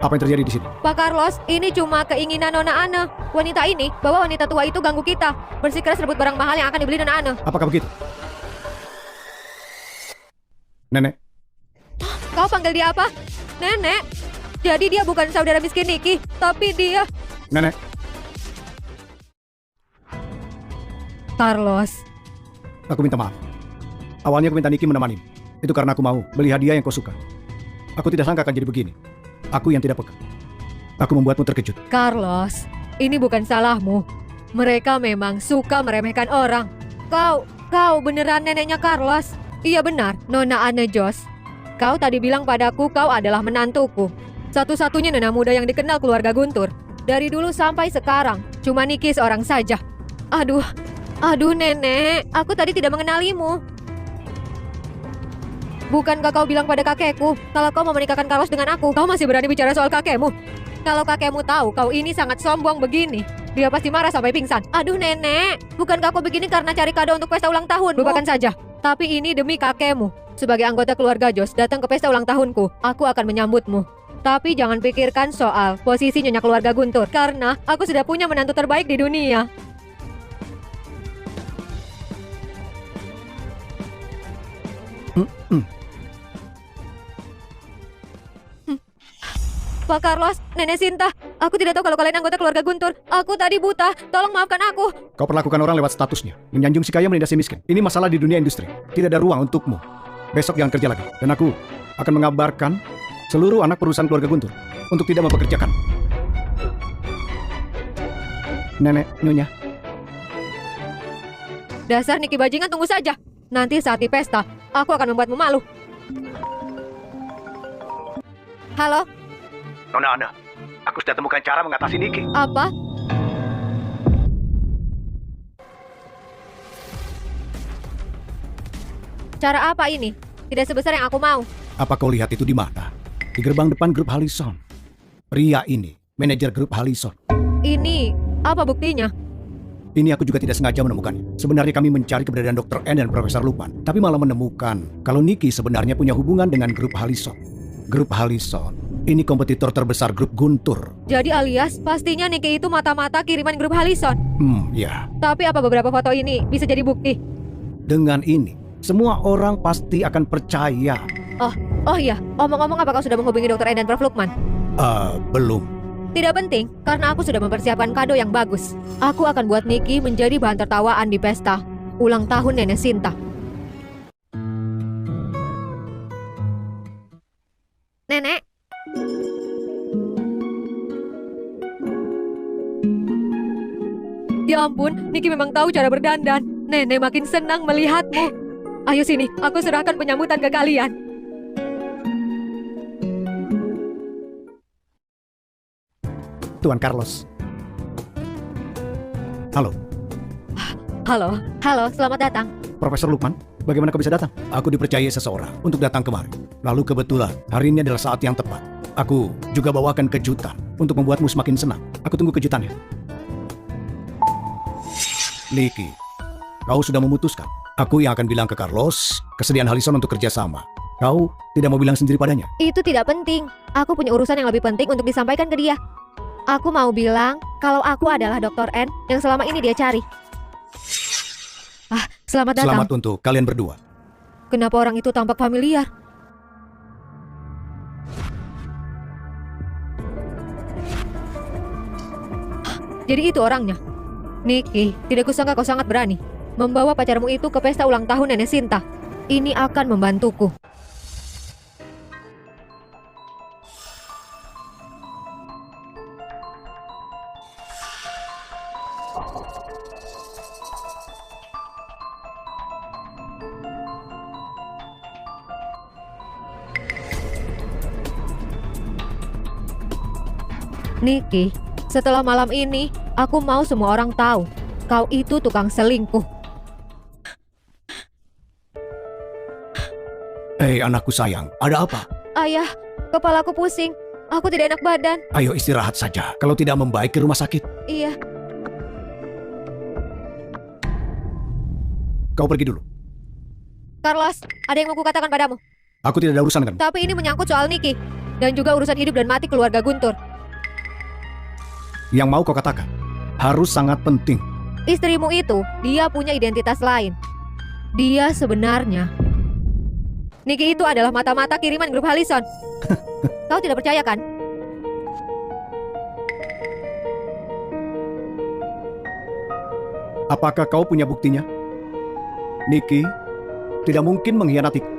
Apa yang terjadi di sini?
Pak Carlos, ini cuma keinginan Nona Ana. Wanita ini bawa wanita tua itu ganggu kita. Bersikeras rebut barang mahal yang akan dibeli Nona Ana.
Apakah begitu? Nenek,
Kau panggil dia apa? Nenek. Jadi dia bukan saudara miskin Niki, tapi dia...
nenek.
Carlos,
Aku minta maaf. Awalnya aku minta Niki menemani. Itu karena aku mau beli hadiah yang kau suka. Aku tidak sangka akan jadi begini. Aku yang tidak peka. Aku membuatmu terkejut.
Carlos, ini bukan salahmu. Mereka memang suka meremehkan orang. Kau beneran neneknya Carlos? Iya benar, Nona Ana Jos. Kau tadi bilang padaku kau adalah menantuku. Satu-satunya nona muda yang dikenal keluarga Guntur. Dari dulu sampai sekarang, cuma Niki seorang saja. Aduh nenek, aku tadi tidak mengenalimu. Bukankah kau bilang pada kakekku, kalau kau mau menikahkan Carlos dengan aku, kau masih berani bicara soal kakekmu? Kalau kakekmu tahu kau ini sangat sombong begini, dia pasti marah sampai pingsan. Aduh nenek, bukankah aku begini karena cari kado untuk pesta ulang tahun? Lupakan saja, tapi ini demi kakekmu. Sebagai anggota keluarga Jos datang ke pesta ulang tahunku, aku akan menyambutmu. Tapi jangan pikirkan soal posisi nyonya keluarga Guntur, karena aku sudah punya menantu terbaik di dunia. Pak Carlos, Nenek Sinta, aku tidak tahu kalau kalian anggota keluarga Guntur. Aku tadi buta, tolong maafkan aku.
Kau perlakukan orang lewat statusnya. Menyanjung si kaya menindas si miskin. Ini masalah di dunia industri. Tidak ada ruang untukmu. Besok jangan kerja lagi. Dan aku akan mengabarkan seluruh anak perusahaan keluarga Guntur untuk tidak mempekerjakan. Nenek, Nyonya.
Dasar Niki bajingan, tunggu saja. Nanti saat di pesta, aku akan membuatmu malu. Halo,
Nona Ana, aku sudah temukan cara mengatasi Niki.
apa? Cara apa ini? Tidak sebesar yang aku mau.
Apa kau lihat itu di mana? Di gerbang depan grup Halison. Pria ini, manajer grup Halison.
Ini, apa buktinya?
Ini aku juga tidak sengaja menemukannya. Sebenarnya kami mencari keberadaan Dr. N dan Profesor Lukman, tapi malah menemukan kalau Niki sebenarnya punya hubungan dengan grup Halison. Grup Halison ini kompetitor terbesar grup Guntur.
Jadi alias, pastinya Niki itu mata-mata kiriman grup Halison.
Ya.
Tapi apa beberapa foto ini bisa jadi bukti?
Dengan ini, semua orang pasti akan percaya.
Oh iya, omong-omong apakah sudah menghubungi Dr. N dan Prof. Lukman?
Belum.
Tidak penting, karena aku sudah mempersiapkan kado yang bagus. Aku akan buat Niki menjadi bahan tertawaan di pesta ulang tahun Nenek Sinta. Nenek. Ya ampun, Niki memang tahu cara berdandan. Nenek makin senang melihatmu. Ayo sini, aku serahkan penyambutan ke kalian.
Tuan Carlos. Halo,
Halo, selamat datang.
Profesor Lukman. Bagaimana kau bisa datang? Aku dipercayai seseorang untuk datang kemari. Lalu kebetulan, hari ini adalah saat yang tepat. Aku juga bawakan kejutan untuk membuatmu semakin senang. Aku tunggu kejutannya. Niki, kau sudah memutuskan. Aku yang akan bilang ke Carlos kesediaan Halison untuk kerjasama. Kau tidak mau bilang sendiri padanya?
Itu tidak penting. Aku punya urusan yang lebih penting untuk disampaikan ke dia. Aku mau bilang kalau aku adalah Dr. N yang selama ini dia cari.
Selamat datang.
Selamat untuk kalian berdua.
Kenapa orang itu tampak familiar? Jadi itu orangnya. Niki, tidak kusangka kau sangat berani membawa pacarmu itu ke pesta ulang tahun Nenek Sinta. Ini akan membantuku. Niki, setelah malam ini, aku mau semua orang tahu kau itu tukang selingkuh.
Hei anakku sayang, ada apa?
Ayah, kepalaku pusing. Aku tidak enak badan.
Ayo istirahat saja. Kalau tidak membaik ke rumah sakit.
Iya.
Kau pergi dulu.
Carlos, ada yang mau kukatakan padamu.
Aku tidak ada urusan denganmu.
Tapi ini menyangkut soal Niki. Dan juga urusan hidup dan mati keluarga Guntur.
Yang mau kau katakan harus sangat penting.
Istrimu itu, dia punya identitas lain. Dia sebenarnya... Niki itu adalah mata-mata kiriman grup Halison. Kau tidak percaya kan?
Apakah kau punya buktinya? Niki tidak mungkin mengkhianatiku.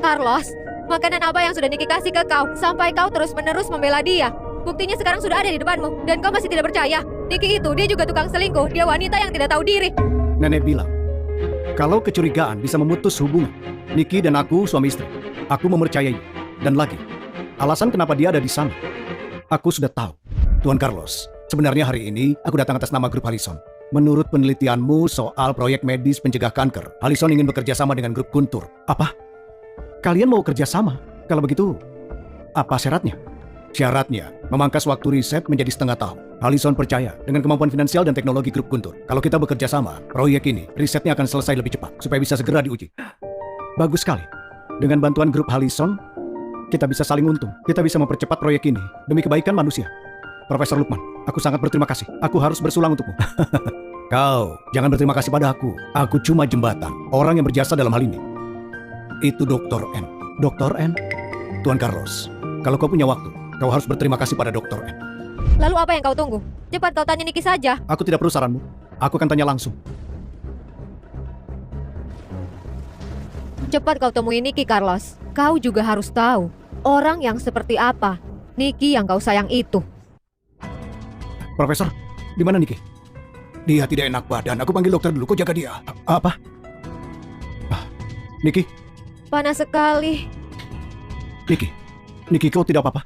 Carlos, makanan apa yang sudah Niki kasih ke kau sampai kau terus-menerus membela dia? Buktinya sekarang sudah ada di depanmu dan kau masih tidak percaya. Niki itu, dia juga tukang selingkuh. Dia wanita yang tidak tahu diri.
Nenek bilang, kalau kecurigaan bisa memutus hubungan Niki dan aku suami istri, aku mempercayai. Dan lagi, alasan kenapa dia ada di sana, aku sudah tahu. Tuan Carlos, sebenarnya hari ini aku datang atas nama grup Halison. Menurut penelitianmu soal proyek medis pencegah kanker, Halison ingin bekerja sama dengan grup Guntur. Apa? Kalian mau kerja sama? Kalau begitu, apa syaratnya? Syaratnya, memangkas waktu riset menjadi setengah tahun. Halison percaya dengan kemampuan finansial dan teknologi grup Guntur. Kalau kita bekerja sama, proyek ini, risetnya akan selesai lebih cepat, supaya bisa segera diuji. Bagus sekali. Dengan bantuan grup Halison, kita bisa saling untung. Kita bisa mempercepat proyek ini demi kebaikan manusia. Profesor Lukman, aku sangat berterima kasih. Aku harus bersulang untukmu. Kau, jangan berterima kasih pada aku. Aku cuma jembatan, orang yang berjasa dalam hal ini. Itu Dr. N. Dr. N? Tuan Carlos, kalau kau punya waktu, kau harus berterima kasih pada Dr. N.
Lalu apa yang kau tunggu? Cepat kau tanya Niki saja.
Aku tidak perlu saranmu. Aku akan tanya langsung.
Cepat kau temui Niki, Carlos. Kau juga harus tahu orang yang seperti apa Niki yang kau sayang itu.
Profesor, di mana Niki? Dia tidak enak badan. Aku panggil dokter dulu. Kau jaga dia. Apa? Niki,
Panas sekali.
Niki, Niki, kau tidak apa-apa?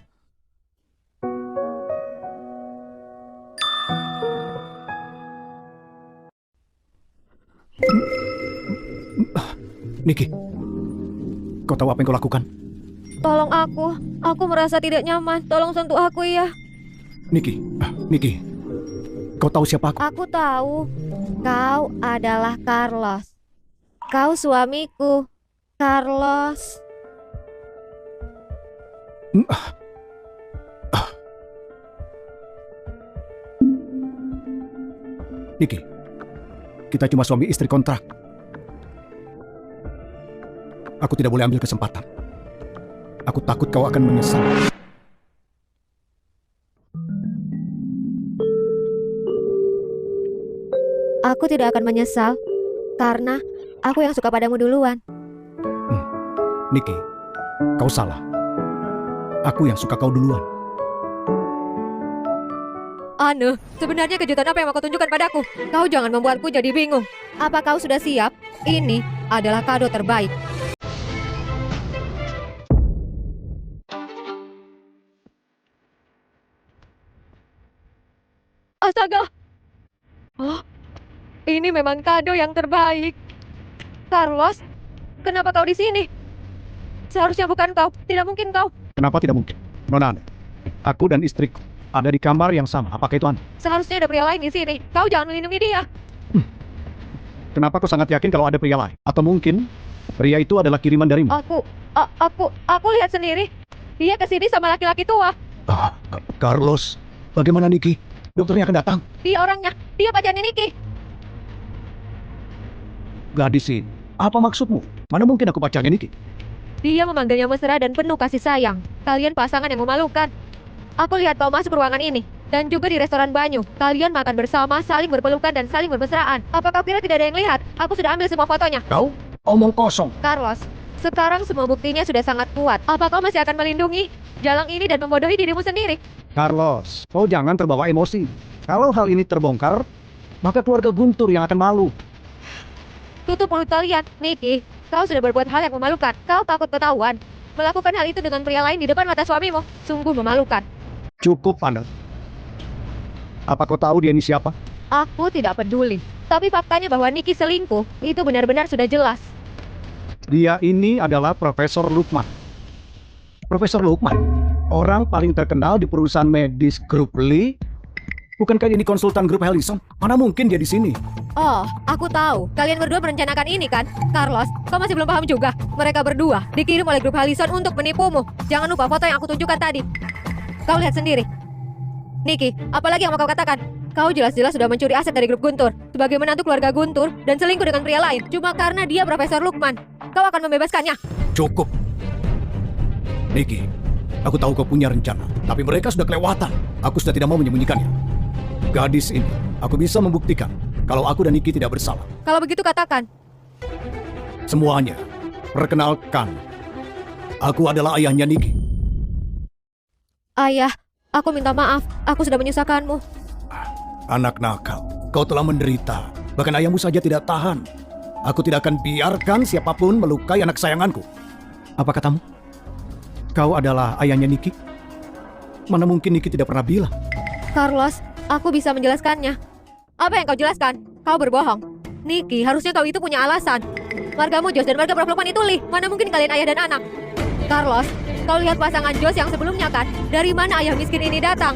Niki, kau tahu apa yang kau lakukan?
Tolong aku. Aku merasa tidak nyaman. Tolong sentuh aku ya.
Niki, Niki, kau tahu siapa aku?
Aku tahu. Kau adalah Carlos. Kau suamiku, Carlos.
Niki, kita cuma suami istri kontrak. Aku tidak boleh ambil kesempatan. Aku takut kau akan menyesal.
Aku tidak akan menyesal karena aku yang suka padamu duluan.
Niki, kau salah. Aku yang suka kau duluan.
Aneh, sebenarnya kejutan apa yang mau kau tunjukkan padaku? Kau jangan membuatku jadi bingung.
Apa kau sudah siap?
Ini adalah kado terbaik. Astaga! Oh, ini memang kado yang terbaik.
Carlos, kenapa kau di sini? Seharusnya bukan kau. Tidak mungkin kau.
Kenapa tidak mungkin? Nona, aku dan istriku ada di kamar yang sama. Apakah itu aneh?
Seharusnya ada pria lain di sini. Kau jangan melindungi dia.
Kenapa kau sangat yakin kalau ada pria lain? Atau mungkin pria itu adalah kiriman darimu?
Aku lihat sendiri. Dia kesini sama laki-laki tua.
Carlos, bagaimana Niki? Dokternya akan datang.
Dia orangnya. Dia pacarnya Niki.
Gadis ini, apa maksudmu? Mana mungkin aku pacarnya Niki?
Dia memanggilnya mesra dan penuh kasih sayang. Kalian pasangan yang memalukan. Aku lihat kau masuk ruangan ini. Dan juga di restoran Banyu. Kalian makan bersama, saling berpelukan dan saling bermesraan. Apa kau kira tidak ada yang lihat? Aku sudah ambil semua fotonya.
Kau omong kosong.
Carlos, sekarang semua buktinya sudah sangat kuat. Apa kau masih akan melindungi jalang ini dan membodohi dirimu sendiri?
Carlos, kau jangan terbawa emosi. Kalau hal ini terbongkar, maka keluarga Guntur yang akan malu.
Tutup mulut kalian, Niki. Kau sudah berbuat hal yang memalukan. Kau takut ketahuan. Melakukan hal itu dengan pria lain di depan mata suamimu. Sungguh memalukan.
Cukup, Anda. Apa kau tahu dia ini siapa?
Aku tidak peduli. Tapi faktanya bahwa Niki selingkuh, itu benar-benar sudah jelas.
Dia ini adalah Profesor Lukman. Profesor Lukman, orang paling terkenal di perusahaan medis Grup Lee Bukankah ini konsultan grup Helison? Mana mungkin dia di sini?
Oh, aku tahu. Kalian berdua merencanakan ini kan? Carlos, kau masih belum paham juga. Mereka berdua dikirim oleh grup Helison untuk menipumu. Jangan lupa foto yang aku tunjukkan tadi. Kau lihat sendiri. Niki, apalagi yang mau kau katakan? Kau jelas-jelas sudah mencuri aset dari grup Guntur sebagai menantu keluarga Guntur dan selingkuh dengan pria lain cuma karena dia Profesor Lukman. Kau akan membebaskannya.
Cukup. Niki, aku tahu kau punya rencana, tapi mereka sudah kelewatan. Aku sudah tidak mau menyembunyikannya. Gadis ini, aku bisa membuktikan kalau aku dan Niki tidak bersalah.
Kalau begitu katakan.
Semuanya, perkenalkan. Aku adalah ayahnya Niki.
Ayah, aku minta maaf. Aku sudah menyusahkanmu.
Anak nakal, kau telah menderita. Bahkan ayahmu saja tidak tahan. Aku tidak akan biarkan siapapun melukai anak sayanganku. Apa katamu? Kau adalah ayahnya Niki? Mana mungkin Niki tidak pernah bilang.
Carlos, aku bisa menjelaskannya. Apa yang kau jelaskan? Kau berbohong. Niki, harusnya kau itu punya alasan. Margamu Jos dan marga Prof Lukman itu Li. Mana mungkin kalian ayah dan anak? Carlos, kau lihat pasangan Jos yang sebelumnya kan? Dari mana ayah miskin ini datang?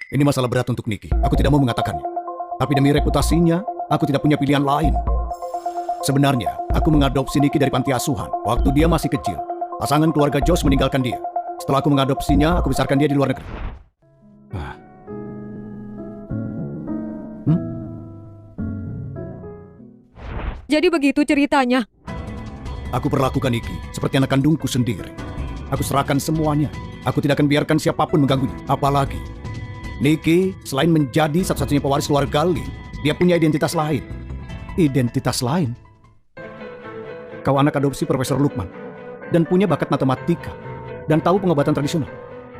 Ini masalah berat untuk Niki. Aku tidak mau mengatakannya. Tapi demi reputasinya, aku tidak punya pilihan lain. Sebenarnya, aku mengadopsi Niki dari panti asuhan waktu dia masih kecil. Pasangan keluarga Jos meninggalkan dia. Setelah aku mengadopsinya, aku besarkan dia di luar negeri.
Jadi begitu ceritanya.
Aku perlakukan Niki seperti anak kandungku sendiri. Aku serahkan semuanya. Aku tidak akan biarkan siapapun mengganggunya. Apalagi, Niki selain menjadi satu-satunya pewaris keluarga Lee, dia punya identitas lain. Identitas lain? Kau anak adopsi Profesor Lukman dan punya bakat matematika dan tahu pengobatan tradisional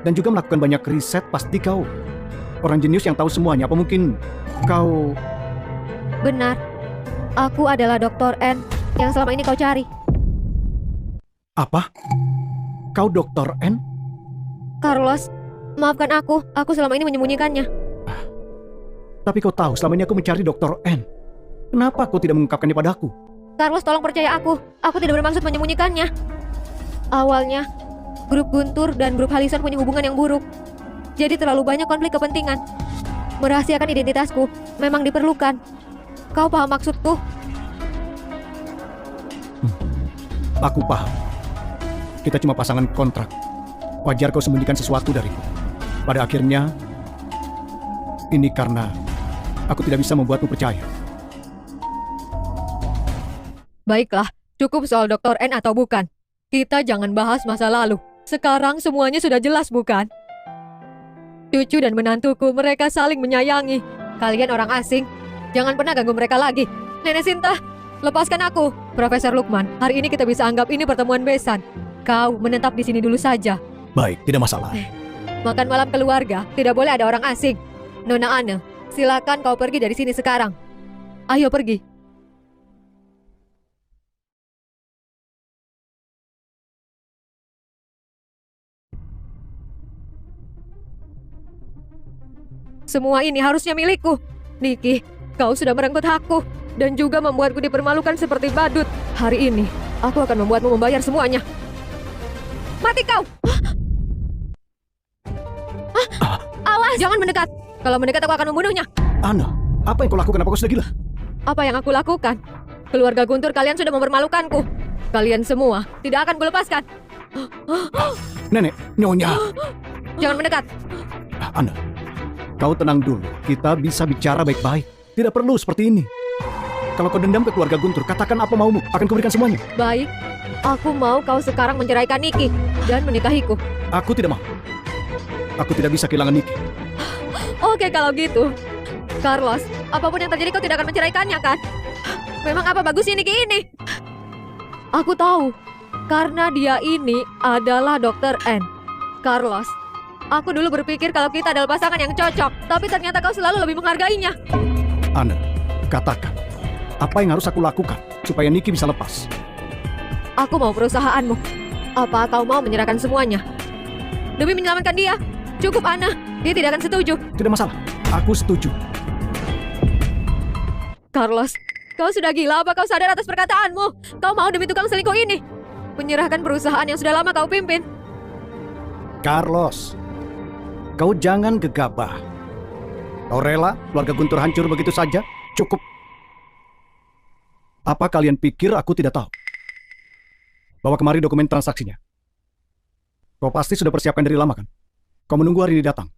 dan juga melakukan banyak riset. Pasti kau orang jenius yang tahu semuanya. Apa mungkin kau...
Benar. Aku adalah Dr. N yang selama ini kau cari.
Apa? Kau Dr. N?
Carlos, maafkan aku. Aku selama ini menyembunyikannya.
Tapi kau tahu selama ini aku mencari Dr. N. Kenapa kau tidak mengungkapkannya padaku?
Carlos, tolong percaya aku. Aku tidak bermaksud menyembunyikannya. Awalnya, grup Guntur dan grup Helison punya hubungan yang buruk. Jadi terlalu banyak konflik kepentingan. Merahasiakan identitasku memang diperlukan. Kau paham maksudku?
Aku paham. Kita cuma pasangan kontrak. Wajar kau sembunyikan sesuatu dariku. Pada akhirnya, ini karena aku tidak bisa membuatmu percaya.
Baiklah, cukup soal Dr. N atau bukan. Kita jangan bahas masa lalu. Sekarang semuanya sudah jelas, bukan? Cucu dan menantuku, mereka saling menyayangi. Kalian orang asing, jangan pernah ganggu mereka lagi. Nenek Sinta, lepaskan aku. Profesor Lukman, hari ini kita bisa anggap ini pertemuan besan. Kau menetap di sini dulu saja.
Baik, tidak masalah.
Makan malam keluarga, tidak boleh ada orang asing. Nona Anne, silakan kau pergi dari sini sekarang. Ayo pergi. Semua ini harusnya milikku. Niki, kau sudah merenggut hakku dan juga membuatku dipermalukan seperti badut. Hari ini, aku akan membuatmu membayar semuanya. Mati kau! Awas! Jangan mendekat. Kalau mendekat, aku akan membunuhnya.
Ana, apa yang kau lakukan? Apa kau sudah gila?
Apa yang aku lakukan? Keluarga Guntur, kalian sudah mempermalukanku. Kalian semua tidak akan kulepaskan.
Nenek, Nyonya.
Jangan mendekat.
Ana, kau tenang dulu. Kita bisa bicara baik-baik. Tidak perlu seperti ini. Kalau kau dendam ke keluarga Guntur, katakan apa maumu. Akan kuberikan semuanya.
Baik, aku mau kau sekarang menceraikan Niki dan menikahiku.
Aku tidak mau. Aku tidak bisa kehilangan Niki.
Oke kalau gitu. Carlos, apapun yang terjadi kau tidak akan menceraikannya kan? Memang apa bagusnya Niki ini? Aku tahu. Karena dia ini adalah Dr. N. Carlos, aku dulu berpikir kalau kita adalah pasangan yang cocok. Tapi ternyata kau selalu lebih menghargainya.
Ana, katakan. Apa yang harus aku lakukan supaya Niki bisa lepas?
Aku mau perusahaanmu. Apa kau mau menyerahkan semuanya? Demi menyelamatkan dia. Cukup, Ana. Dia tidak akan setuju.
Tidak masalah. Aku setuju.
Carlos, kau sudah gila apa kau sadar atas perkataanmu? Kau mau demi tukang selingkuh ini? Menyerahkan perusahaan yang sudah lama kau pimpin.
Carlos, kau jangan gegabah. Kau rela keluarga Guntur hancur begitu saja? Cukup. Apa kalian pikir aku tidak tahu? Bawa kemari dokumen transaksinya. Kau pasti sudah persiapkan dari lama kan? Kau menunggu hari ini datang.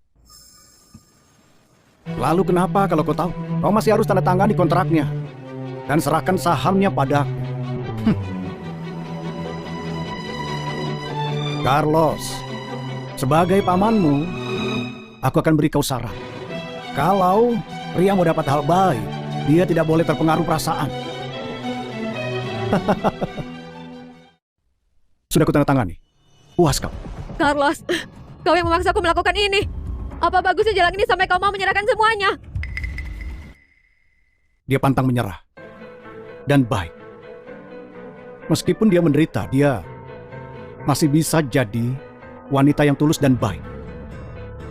Lalu kenapa kalau kau tahu? Kau masih harus tanda tangani kontraknya. Dan serahkan sahamnya padaku. Carlos, sebagai pamanmu, aku akan beri kau saran. Kalau pria mau dapat hal baik, dia tidak boleh terpengaruh perasaan. Sudah kutandatangani. Puas kau?
Carlos, kau yang memaksaku melakukan ini. Apa bagusnya jalan ini sampai kau mau menyerahkan semuanya?
Dia pantang menyerah. Dan baik. Meskipun dia menderita, dia masih bisa jadi wanita yang tulus dan baik.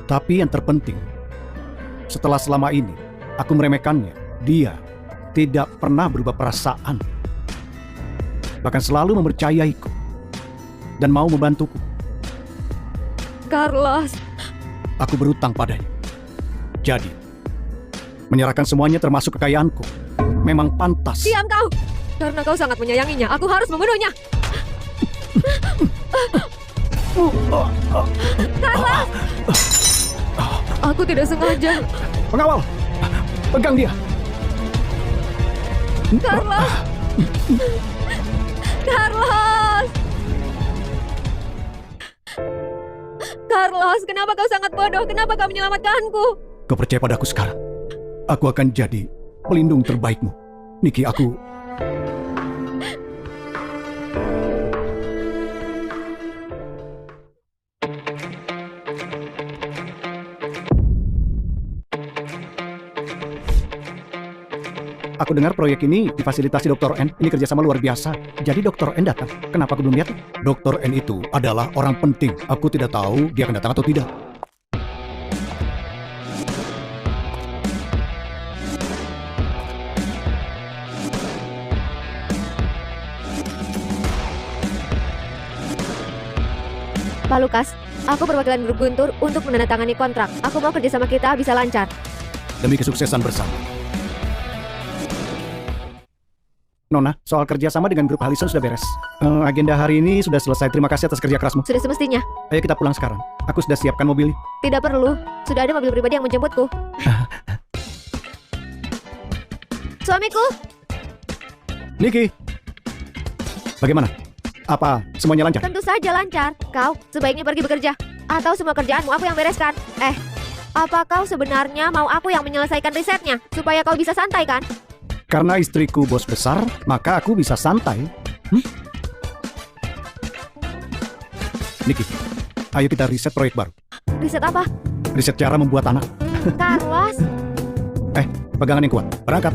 Tapi yang terpenting, setelah selama ini aku meremehkannya, dia tidak pernah berubah perasaan. Bahkan selalu mempercayaiku dan mau membantuku.
Carlos,
Aku berutang padanya. Jadi, menyerahkan semuanya termasuk kekayaanku memang pantas.
diam kau. Karena kau sangat menyayanginya, aku harus membunuhnya. Carlos, aku tidak sengaja.
Pengawal, pegang dia.
Carlos, Carlos, Carlos, kenapa kau sangat bodoh? Kenapa kau menyelamatkanku?
Kau percaya padaku sekarang. Aku akan jadi pelindung terbaikmu. Niki, aku... Aku dengar proyek ini difasilitasi Dr. N. Ini kerjasama luar biasa. Jadi Dr. N datang. Kenapa aku belum lihat? Dr. N itu adalah orang penting. Aku tidak tahu dia akan datang atau tidak.
Pak Lukas, aku perwakilan grup Guntur untuk menandatangani kontrak. Aku mau kerjasama kita bisa lancar.
Demi kesuksesan bersama. Nona, soal kerjasama dengan grup Halison sudah beres. Agenda hari ini sudah selesai. Terima kasih atas kerja kerasmu.
Sudah semestinya.
Ayo kita pulang sekarang. Aku sudah siapkan mobil.
Tidak perlu. Sudah ada mobil pribadi yang menjemputku. Suamiku,
Niki, bagaimana? Apa semuanya lancar?
tentu saja lancar. Kau sebaiknya pergi bekerja. Atau semua kerjaanmu aku yang bereskan. Apa kau sebenarnya mau aku yang menyelesaikan risetnya? Supaya kau bisa santai kan?
Karena istriku bos besar, maka aku bisa santai. Niki, ayo kita riset proyek baru.
Riset apa?
Riset cara membuat anak.
Carlos,
Pegangan yang kuat. Berangkat.